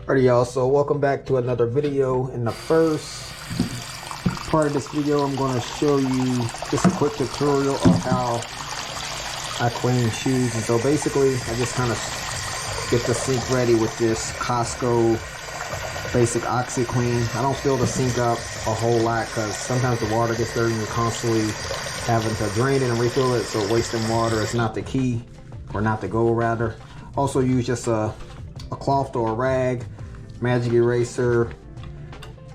Alright y'all, so welcome back to another video. In the first part of this video, I'm going to show you just a quick tutorial of how I clean shoes. And so basically, I just kind of get the sink ready with this Costco basic OxiClean. I don't fill the sink up a whole lot because sometimes the water gets dirty and you're constantly having to drain it and refill it, so wasting water is not the key, or not the goal rather. Also use just a cloth or a rag, magic eraser,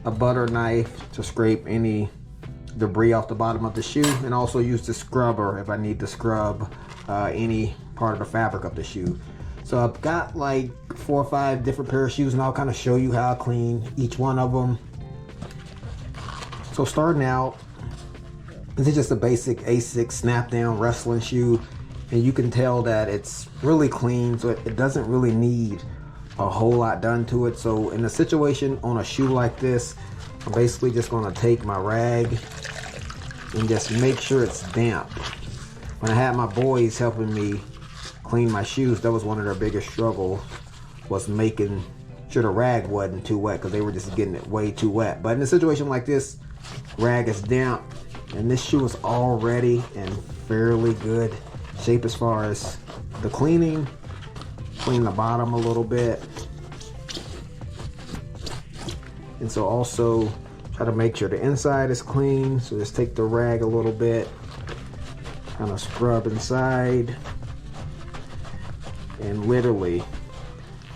a butter knife to scrape any debris off the bottom of the shoe, and also use the scrubber if I need to scrub any part of the fabric of the shoe. So I've got like 4 or 5 different pair of shoes, and I'll kind of show you how I clean each one of them. So starting out, this is just a basic A6 snap down wrestling shoe, and you can tell that it's really clean, so it doesn't really need a whole lot done to it. So in a situation on a shoe like this, I'm basically just going to take my rag and just make sure it's damp. When I had my boys helping me clean my shoes, that was one of their biggest struggles, was making sure the rag wasn't too wet, because they were just getting it way too wet. But in a situation like this, rag is damp, and this shoe is already in fairly good shape as far as the cleaning. Clean the bottom a little bit, and so also try to make sure the inside is clean. So just take the rag a little bit, kind of scrub inside, and literally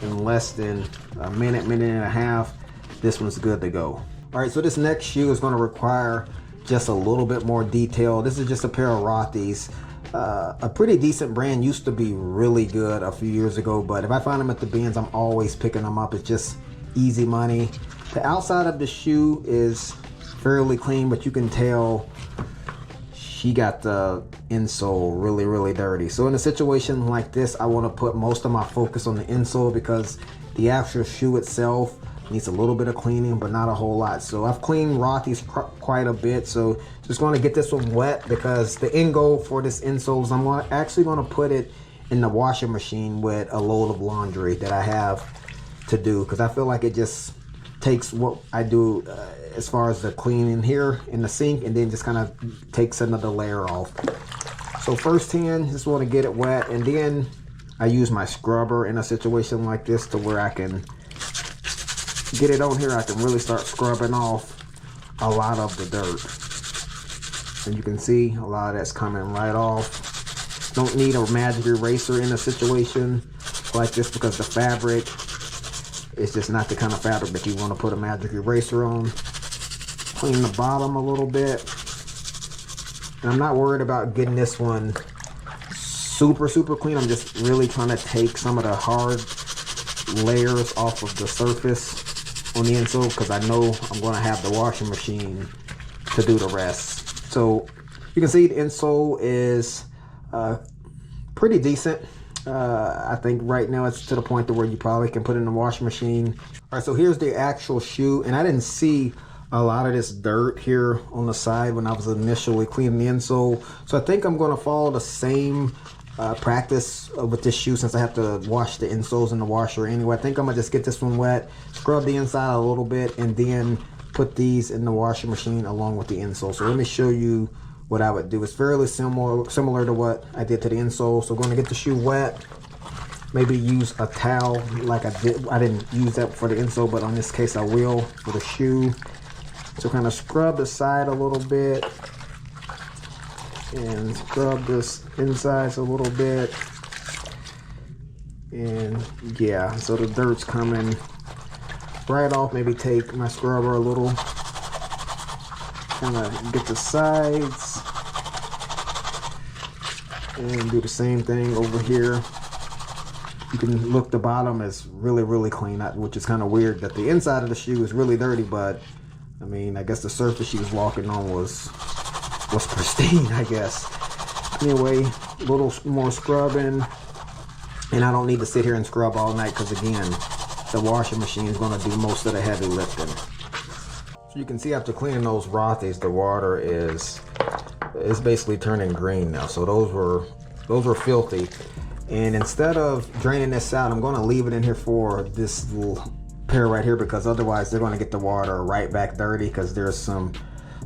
in less than a minute and a half, this one's good to go. All right, so this next shoe is going to require just a little bit more detail. This is just a pair of Rothy's. A pretty decent brand, used to be really good a few years ago, but if I find them at the bins, I'm always picking them up. It's just easy money. The outside of the shoe is fairly clean, but you can tell she got the insole really dirty. So in a situation like this, I want to put most of my focus on the insole, because the actual shoe itself needs a little bit of cleaning, but not a whole lot. So I've cleaned Rothy's quite a bit, so just going to get this one wet, because the end goal for this insole is I'm actually going to put it in the washing machine with a load of laundry that I have to do, because I feel like it just takes what I do as far as the cleaning here in the sink, and then just kind of takes another layer off. So first hand, just want to get it wet, and then I use my scrubber in a situation like this to where I can get it on here. I can really start scrubbing off a lot of the dirt, and you can see a lot of that's coming right off. Don't need a magic eraser in a situation like this, because the fabric is just not the kind of fabric that you want to put a magic eraser on. Clean the bottom a little bit, and I'm not worried about getting this one super clean. I'm just really trying to take some of the hard layers off of the surface on the insole, because I know I'm going to have the washing machine to do the rest. So you can see the insole is pretty decent. I think right now it's to the point to where you probably can put it in the washing machine. All right, so here's the actual shoe, and I didn't see a lot of this dirt here on the side when I was initially cleaning the insole. So I think I'm going to follow the same practice with this shoe, since I have to wash the insoles in the washer anyway. I think I'm gonna just get this one wet, scrub the inside a little bit, and then put these in the washing machine along with the insole. So let me show you what I would do. It's fairly similar to what I did to the insole. So I'm going to get the shoe wet, maybe use a towel like I did. I didn't use that for the insole, but on this case I will for the shoe. So kind of scrub the side a little bit, and scrub this inside a little bit, and yeah, so the dirt's coming right off. Maybe take my scrubber a little, kind of get the sides, and do the same thing over here. You can look, the bottom is really clean, which is kind of weird that the inside of the shoe is really dirty, but I mean, I guess the surface she was walking on was pristine, I guess. Anyway, a little more scrubbing, and I don't need to sit here and scrub all night, because again, the washing machine is going to do most of the heavy lifting. So you can see after cleaning those Rothy's, the water is basically turning green now. So those were filthy, And instead of draining this out, I'm going to leave it in here for this little pair right here, because otherwise they're going to get the water right back dirty, because there's some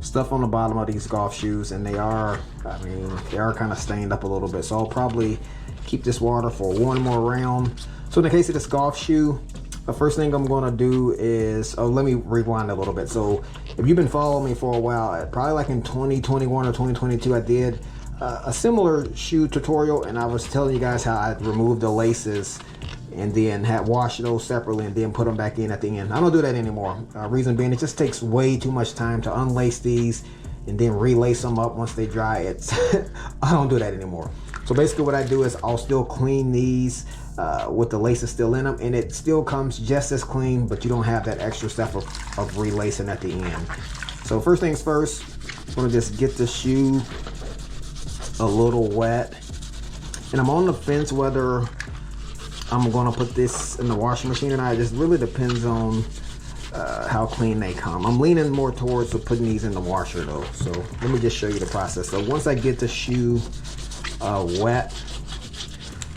stuff on the bottom of these golf shoes, and they are, I mean, they are kind of stained up a little bit. So I'll probably keep this water for one more round. So in the case of this golf shoe, the first thing I'm going to do is, oh, let me rewind a little bit. So if you've been following me for a while, probably like in 2021 or 2022, I did a similar shoe tutorial, and I was telling you guys how I removed the laces and then had washed those separately and then put them back in at the end. I don't do that anymore. Reason being, it just takes way too much time to unlace these and then relace them up once they dry. It's I don't do that anymore. So basically what I do is I'll still clean these with the laces still in them, and it still comes just as clean, but you don't have that extra step of relacing at the end. So first things first, I'm gonna just get the shoe a little wet, and I'm on the fence whether I'm gonna put this in the washing machine or not. It just really depends on how clean they come. I'm leaning more towards putting these in the washer though. So let me just show you the process. So once I get the shoe wet,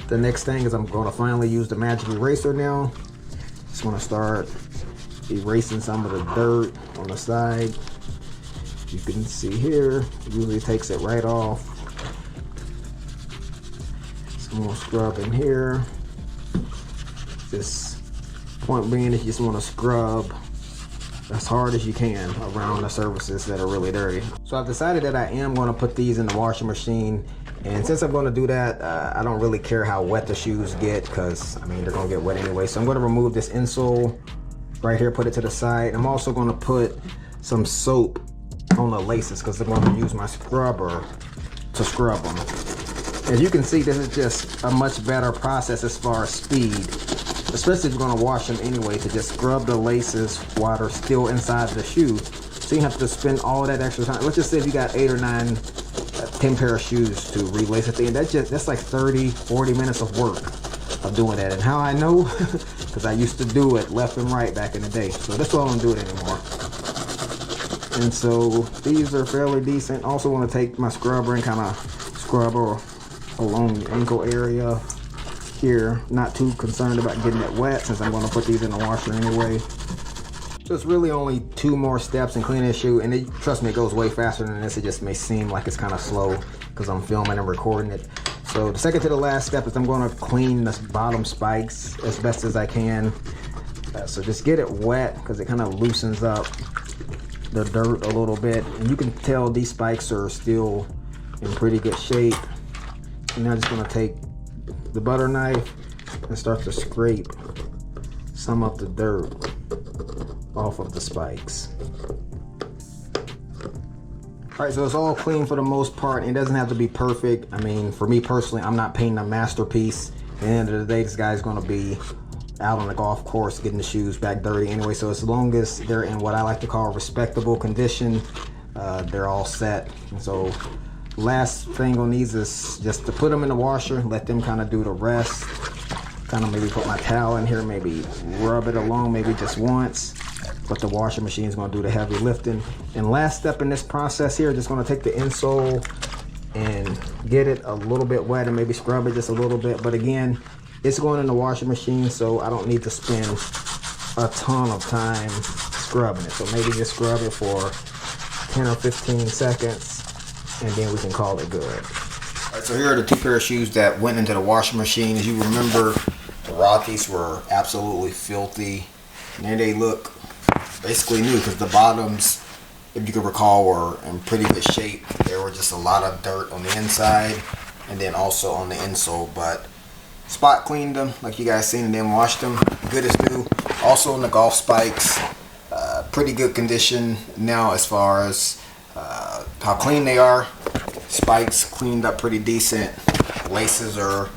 the next thing is I'm going to finally use the magic eraser now. Just want to start erasing some of the dirt on the side. You can see here, it usually takes it right off. Some more scrub in here. This point being is you just want to scrub as hard as you can around the surfaces that are really dirty. So I've decided that I am going to put these in the washing machine. And since I'm going to do that, I don't really care how wet the shoes get, because I mean they're going to get wet anyway. So I'm going to remove this insole right here, put it to the side. I'm also going to put some soap on the laces, because I'm going to use my scrubber to scrub them. As you can see, this is just a much better process as far as speed, especially if you're going to wash them anyway, to just scrub the laces while they're still inside the shoe, so you don't have to spend all that extra time. Let's just say if you got 8 or 9 10 pair of shoes to relace at the end, that's like 30-40 minutes of work of doing that. And how I know, because I used to do it left and right back in the day, so that's why I don't do it anymore. And so these are fairly decent. Also want to take my scrubber and kind of scrub along the ankle area here. Not too concerned about getting it wet, since I'm going to put these in the washer anyway. So it's really only 2 more steps in cleaning the shoe, and trust me, it goes way faster than this. It just may seem like it's kind of slow because I'm filming and recording it. So the second to the last step is I'm going to clean the bottom spikes as best as I can. So just get it wet, because it kind of loosens up the dirt a little bit, and you can tell these spikes are still in pretty good shape. And now I'm just going to take the butter knife and start to scrape some of the dirt off of the spikes. All right, so it's all clean for the most part. It doesn't have to be perfect. I mean, for me personally, I'm not painting a masterpiece. At the end of the day, this guy's going to be out on the golf course getting the shoes back dirty anyway. So as long as they're in what I like to call respectable condition, they're all set. And so last thing on these is just to put them in the washer, let them kind of do the rest. Kind of maybe put my towel in here, maybe rub it along, maybe just once. But the washing machine is going to do the heavy lifting. And last step in this process here, just going to take the insole and get it a little bit wet and maybe scrub it just a little bit. But again, it's going in the washing machine, so I don't need to spend a ton of time scrubbing it. So maybe just scrub it for 10 or 15 seconds, and then we can call it good. All right, so here are the 2 pair of shoes that went into the washing machine. As you remember, the Rothy's were absolutely filthy. And there they look basically new, because the bottoms, if you can recall, were in pretty good shape. There were just a lot of dirt on the inside and then also on the insole, but spot cleaned them like you guys seen and then washed them good as new. Also on the golf spikes, pretty good condition now as far as how clean they are. Spikes cleaned up pretty decent. Laces are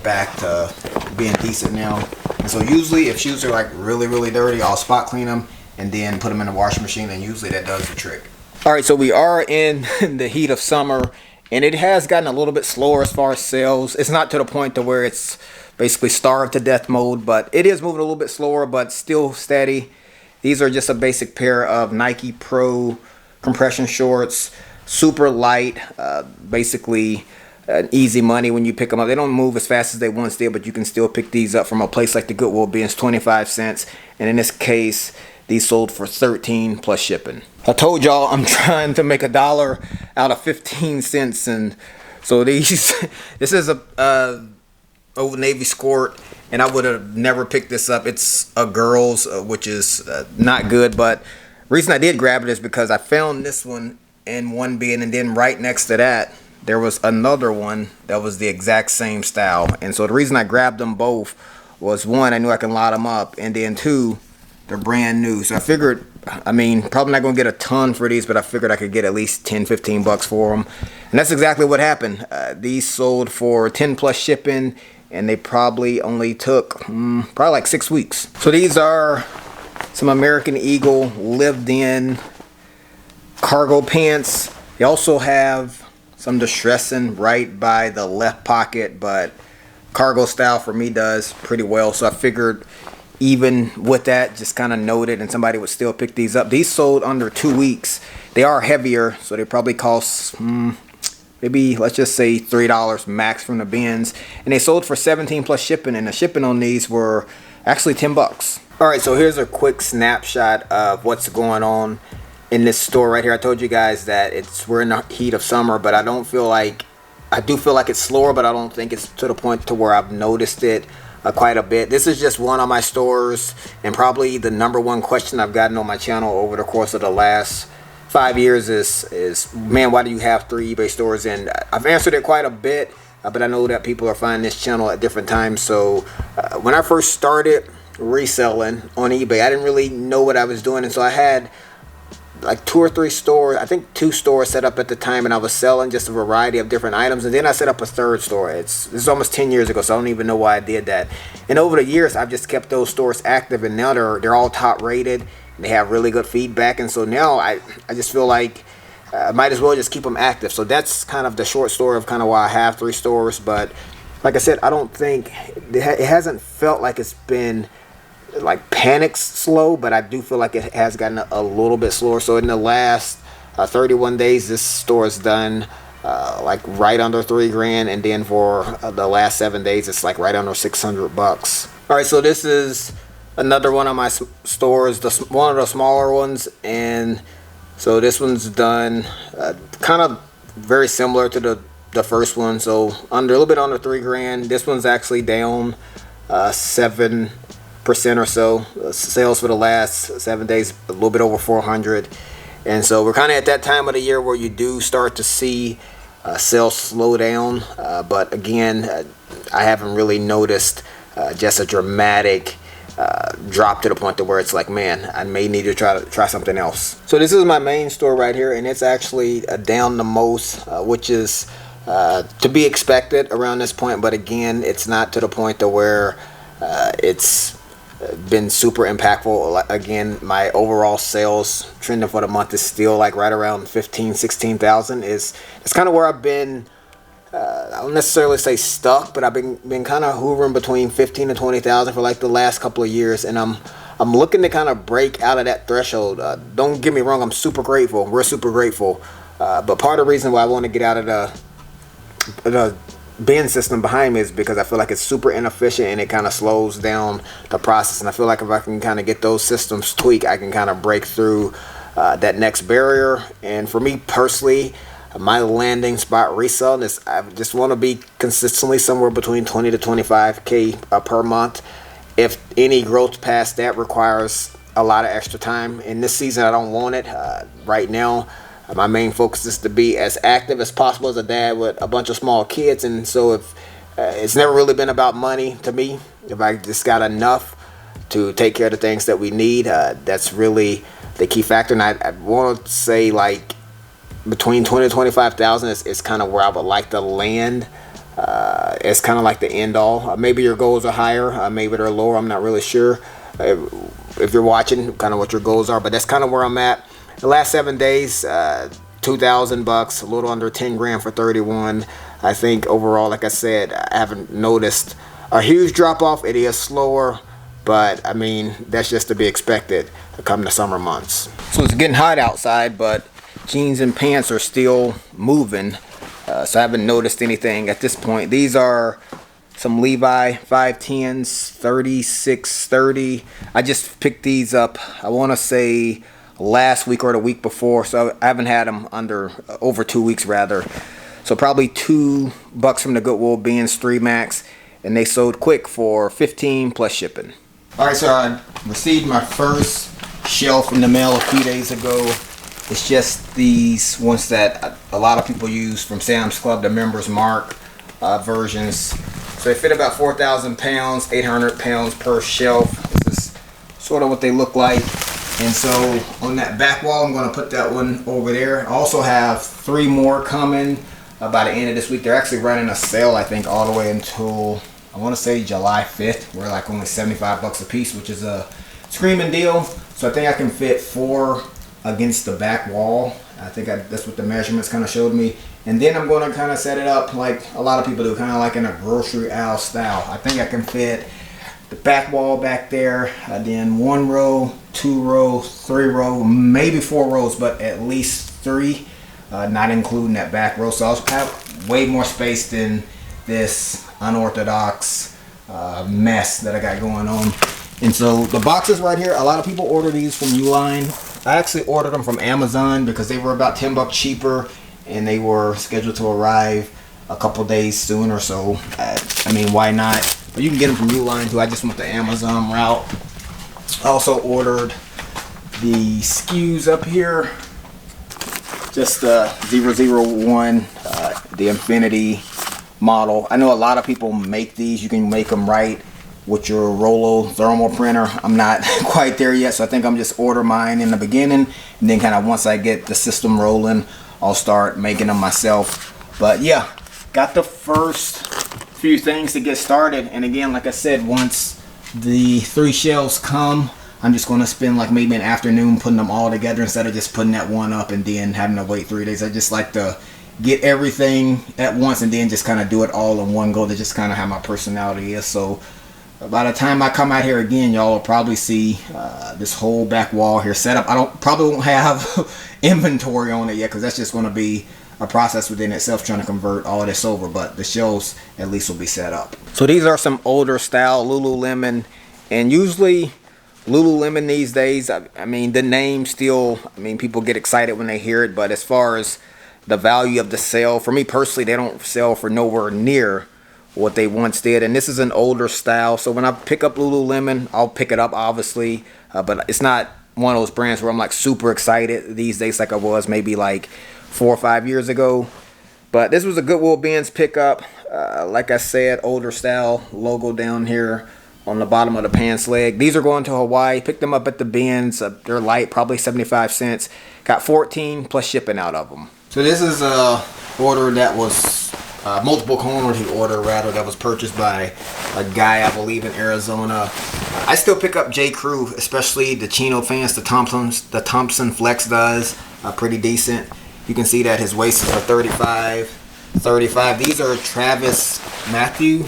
back to being decent now. And so usually if shoes are like really dirty, I'll spot clean them and then put them in the washing machine, and usually that does the trick. All right, so we are in the heat of summer, and it has gotten a little bit slower as far as sales. It's not to the point to where it's basically starved to death mode, but it is moving a little bit slower, but still steady. These are just a basic pair of Nike Pro compression shorts, super light, basically easy money when you pick them up. They don't move as fast as they once did, but you can still pick these up from a place like the Goodwill bins, 25 cents. And in this case, these sold for 13 plus shipping. I told y'all I'm trying to make $1 out of 15 cents, and so these this is a Old Navy Skort, and I would have never picked this up. It's a girl's, which is not good, but reason I did grab it is because I found this one in one bin, and then right next to that there was another one that was the exact same style. And so the reason I grabbed them both was, one, I knew I can lot them up, and then two, they're brand new. So I figured, I mean, probably not gonna get a ton for these, but I figured I could get at least 10-15 bucks for them. And that's exactly what happened. These sold for 10 plus shipping, and they probably only took probably like 6 weeks. So these are some American Eagle lived in cargo pants. They also have some distressing right by the left pocket, but cargo style for me does pretty well. So I figured even with that, just kind of noted, and somebody would still pick these up. These sold under 2 weeks. They are heavier, so they probably cost maybe, let's just say $3 max from the bins. And they sold for 17 plus shipping, and the shipping on these were actually 10 bucks. All right, so here's a quick snapshot of what's going on in this store right here. I told you guys that we're in the heat of summer, but I do feel like it's slower, but I don't think it's to the point to where I've noticed it quite a bit. This is just one of my stores, and probably the #1 question I've gotten on my channel over the course of the last 5 years is, man, why do you have 3 eBay stores? And I've answered it quite a bit, but I know that people are finding this channel at different times. So when I first started reselling on eBay, I didn't really know what I was doing, and so I had like 2 or 3 stores, I think 2 stores set up at the time, and I was selling just a variety of different items. And then I set up a 3rd store. This is almost 10 years ago, so I don't even know why I did that. And over the years, I've just kept those stores active, and now they're all top rated. They have really good feedback, and so now I just feel like I might as well just keep them active. So that's kind of the short story of kind of why I have 3 stores. But like I said, I don't think it hasn't felt like it's been like panic slow, but I do feel like it has gotten a little bit slower. So in the last 31 days, this store is done like right under 3 grand, and then for the last 7 days, it's like right under 600 bucks. All right, so this is another one of my stores, one of the smaller ones, and so this one's done kind of very similar to the first one, so a little bit under 3 grand. This one's actually down 7% or so. Sales for the last 7 days, a little bit over 400. And so we're kind of at that time of the year where you do start to see sales slow down, but again, I haven't really noticed just a dramatic drop to the point to where it's like, man, I may need to try something else. So this is my main store right here, and it's actually down the most, which is to be expected around this point. But again, it's not to the point to where it's been super impactful. Again, my overall sales trending for the month is still like right around 16,000. It's kind of where I've been. I don't necessarily say stuck, but I've been kind of hovering between 15 and 20,000 for like the last couple of years, and I'm looking to kind of break out of that threshold. Don't get me wrong, I'm super grateful. We're super grateful, but part of the reason why I want to get out of the bin system behind me is because I feel like it's super inefficient, and it kind of slows down the process. And I feel like if I can kind of get those systems tweaked, I can kind of break through that next barrier. And for me personally, my landing spot reselling is, I just want to be consistently somewhere between 20 to 25K per month. If any growth past that requires a lot of extra time. In this season, I don't want it. Right now, my main focus is to be as active as possible as a dad with a bunch of small kids. And so if it's never really been about money to me. If I just got enough to take care of the things that we need, that's really the key factor. And I want to say like between 20 to 25,000 is kind of where I would like to land. It's kind of like the end all. Maybe your goals are higher, maybe they're lower. I'm not really sure. If you're watching, kind of what your goals are, but that's kind of where I'm at. The last 7 days, 2,000 bucks, a little under 10 grand for 31. I think overall, like I said, I haven't noticed a huge drop off. It is slower, but I mean, that's just to be expected come the summer months. So it's getting hot outside, but jeans and pants are still moving. so I haven't noticed anything at this point. These are some Levi 510s, 3630. I just picked these up, I want to say last week or the week before, so I haven't had them under over 2 weeks rather. So probably $2 from the Goodwill Bins 3 Max, and they sold quick for $15 plus shipping. Alright, so I received my first shelf in the mail a few days ago. It's just these ones that a lot of people use from Sam's Club, the Members Mark versions. So they fit about 4,000 pounds, 800 pounds per shelf. This is sort of what they look like. And so on that back wall, I'm going to put that one over there. I also have 3 more coming by the end of this week. They're actually running a sale, I think, all the way until, I want to say July 5th. We're like only 75 bucks a piece, which is a screaming deal. So I think I can fit 4 against the back wall. I think that's what the measurements kind of showed me. And then I'm going to kind of set it up like a lot of people do, kind of like in a grocery aisle style. I think I can fit the back wall back there, then 1 row, 2 row, 3 row, maybe 4 rows, but at least 3, not including that back row. So I'll have way more space than this unorthodox mess that I got going on. And so the boxes right here, a lot of people order these from Uline. I actually ordered them from Amazon because they were about 10 bucks cheaper, and they were scheduled to arrive a couple days sooner. So I mean, why not? But you can get them from Uline too. I just went the Amazon route. I also ordered the SKUs up here, just the 001, the Infinity model. I know a lot of people make these. You can make them right with your Rollo thermal printer. I'm not quite there yet, so I think I'm just order mine in the beginning, and then kind of once I get the system rolling, I'll start making them myself. But yeah, got the first few things to get started. And again, like I said, once the 3 shelves come, I'm just going to spend like maybe an afternoon putting them all together instead of just putting that one up and then having to wait 3 days. I just like to get everything at once and then just kind of do it all in one go. That's just kind of how my personality is. So by the time I come out here again, y'all will probably see this whole back wall here set up. Probably won't have inventory on it yet, because that's just going to be a process within itself trying to convert all of this over, but the shelves at least will be set up. So these are some older style Lululemon, and usually Lululemon these days, I mean, the name still, I mean, people get excited when they hear it, but as far as the value of the sale, for me personally, they don't sell for nowhere near what they once did. And this is an older style, so when I pick up Lululemon, I'll pick it up obviously, but it's not one of those brands where I'm like super excited these days like I was maybe like 4 or 5 years ago. But this was a Goodwill Bins pickup. Like I said, older style logo down here on the bottom of the pants leg. These are going to Hawaii. Picked them up at the bins. They're light, probably 75 cents. Got 14 plus shipping out of them. So this is a order that was multiple quantity order rather, that was purchased by a guy I believe in Arizona. I still pick up J. Crew, especially the Chino fans. The Thompson Flex does pretty decent. You can see that his waist is a 35. These are Travis Matthew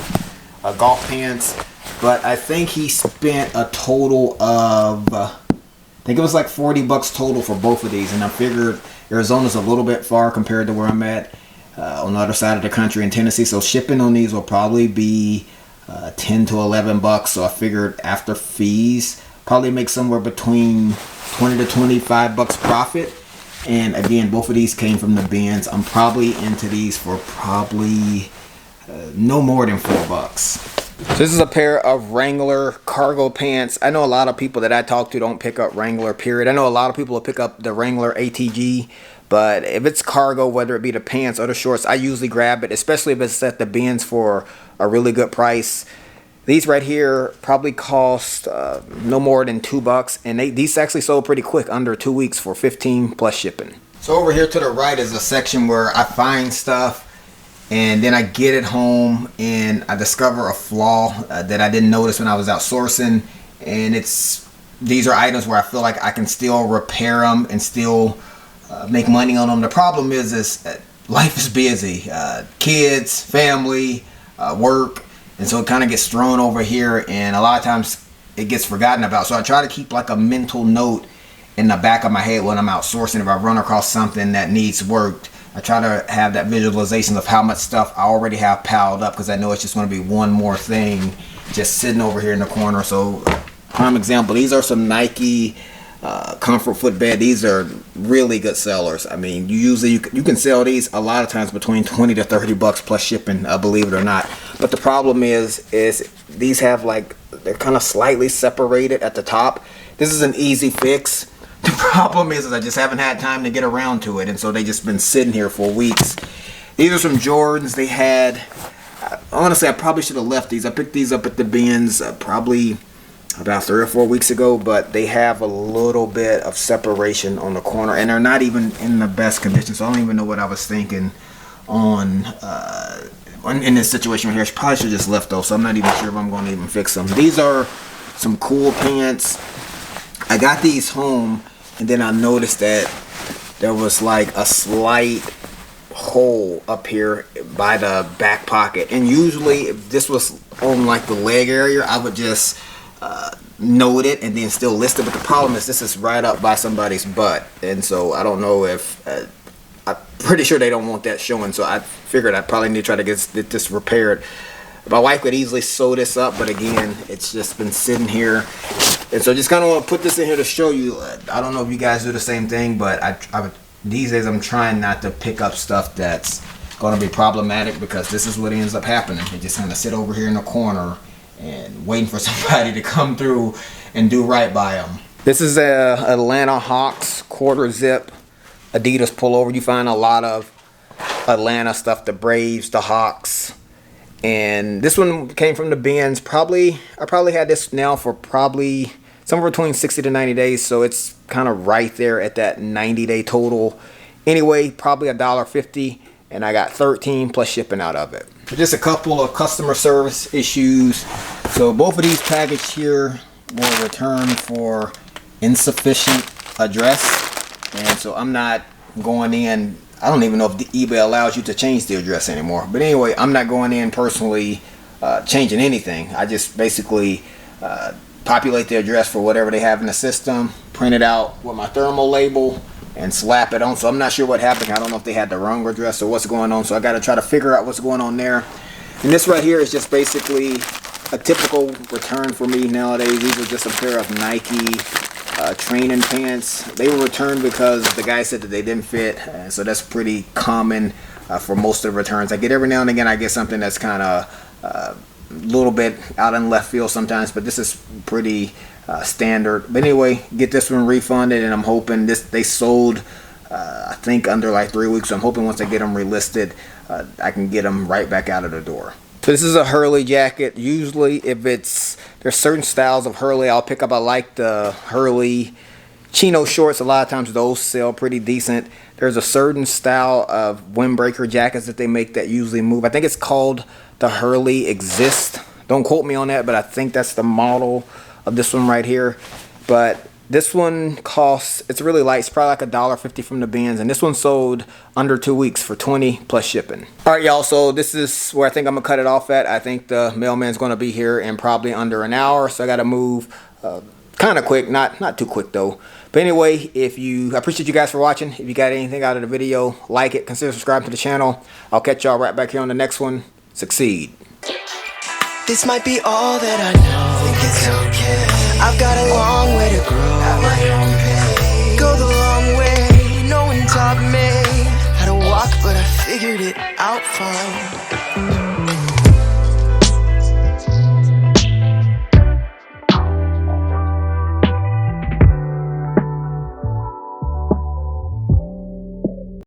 golf pants, but I think he spent a total of I think it was like 40 bucks total for both of these, and I figured Arizona's a little bit far compared to where I'm at on the other side of the country in Tennessee, so shipping on these will probably be 10 to 11 bucks. So I figured after fees, probably make somewhere between 20 to 25 bucks profit. And again, both of these came from the bins. I'm probably into these for probably no more than 4 bucks. So this is a pair of Wrangler cargo pants. I know a lot of people that I talk to don't pick up Wrangler, period. I know a lot of people will pick up the Wrangler ATG, but if it's cargo, whether it be the pants or the shorts, I usually grab it, especially if it's at the bins for a really good price. These right here probably cost no more than 2 bucks, and these actually sold pretty quick, under 2 weeks, for 15 plus shipping. So over here to the right is a section where I find stuff, and then I get it home and I discover a flaw that I didn't notice when I was out sourcing. And these are items where I feel like I can still repair them and still make money on them. The problem is life is busy, kids, family, work. And so it kind of gets thrown over here, and a lot of times it gets forgotten about. So I try to keep like a mental note in the back of my head when I'm out sourcing. If I run across something that needs worked, I try to have that visualization of how much stuff I already have piled up, because I know it's just going to be one more thing just sitting over here in the corner. So prime example, these are some Nike comfort footbed. These are really good sellers. I mean, you can sell these a lot of times between 20 to 30 bucks plus shipping, believe it or not. But the problem is these have, like, they're kind of slightly separated at the top. This is an easy fix. The problem is I just haven't had time to get around to it, and so they just been sitting here for weeks. These are some Jordans. They had, honestly, I probably should have left these. I picked these up at the bins probably about 3 or 4 weeks ago, but they have a little bit of separation on the corner, and they're not even in the best condition. So I don't even know what I was thinking on in this situation right here. I probably should have just left those, so I'm not even sure if I'm going to even fix them. These are some cool pants. I got these home, and then I noticed that there was like a slight hole up here by the back pocket, and usually if this was on like the leg area, I would just note it and then still list it. But the problem is this is right up by somebody's butt, and so I don't know if I'm pretty sure they don't want that showing, so I figured I probably need to try to get this repaired. My wife could easily sew this up, but again, it's just been sitting here. And so just kind of want to put this in here to show you. I don't know if you guys do the same thing, but these days I'm trying not to pick up stuff that's going to be problematic, because this is what ends up happening. They just kind of sit over here in the corner and waiting for somebody to come through and do right by them. This is a Atlanta Hawks quarter zip Adidas pullover. You find a lot of Atlanta stuff, the Braves, the Hawks. And this one came from the bins. I probably had this now for probably somewhere between 60 to 90 days. So it's kind of right there at that 90-day total. Anyway, probably $1.50, and I got 13 plus shipping out of it. Just a couple of customer service issues. So both of these packages here were returned for insufficient address, and so I'm not going in. I don't even know if the eBay allows you to change the address anymore. But anyway, I'm not going in personally changing anything. I just basically populate the address for whatever they have in the system, print it out with my thermal label, and slap it on. So I'm not sure what happened. I don't know if they had the wrong address or what's going on. So I got to try to figure out what's going on there. And this right here is just basically a typical return for me nowadays. These are just a pair of Nike training pants. They were returned because the guy said that they didn't fit, so that's pretty common for most of the returns. I get every now and again I get something that's kind of a little bit out in left field sometimes, but this is pretty standard. But anyway, get this one refunded, and I'm hoping they sold I think under like 3 weeks, so I'm hoping once I get them relisted I can get them right back out of the door. So this is a Hurley jacket. Usually if there's certain styles of Hurley I'll pick up. I like the Hurley chino shorts. A lot of times those sell pretty decent. There's a certain style of windbreaker jackets that they make that usually move. I think it's called the Hurley Exist. Don't quote me on that, but I think that's the model of this one right here. But this one costs, it's really light. It's probably like $1.50 from the bins, and this one sold under 2 weeks for 20 plus shipping. All right, y'all, so this is where I think I'm gonna cut it off at. I think the mailman's gonna be here in probably under an hour, so I gotta move kind of quick, not too quick though. But anyway, I appreciate you guys for watching. If you got anything out of the video, like it, consider subscribing to the channel. I'll catch y'all right back here on the next one. Succeed. This might be all that I know. Think it's okay. I've got a long way to grow. At my own pace. Go the long way. No one taught me how to walk, but I figured it out fine.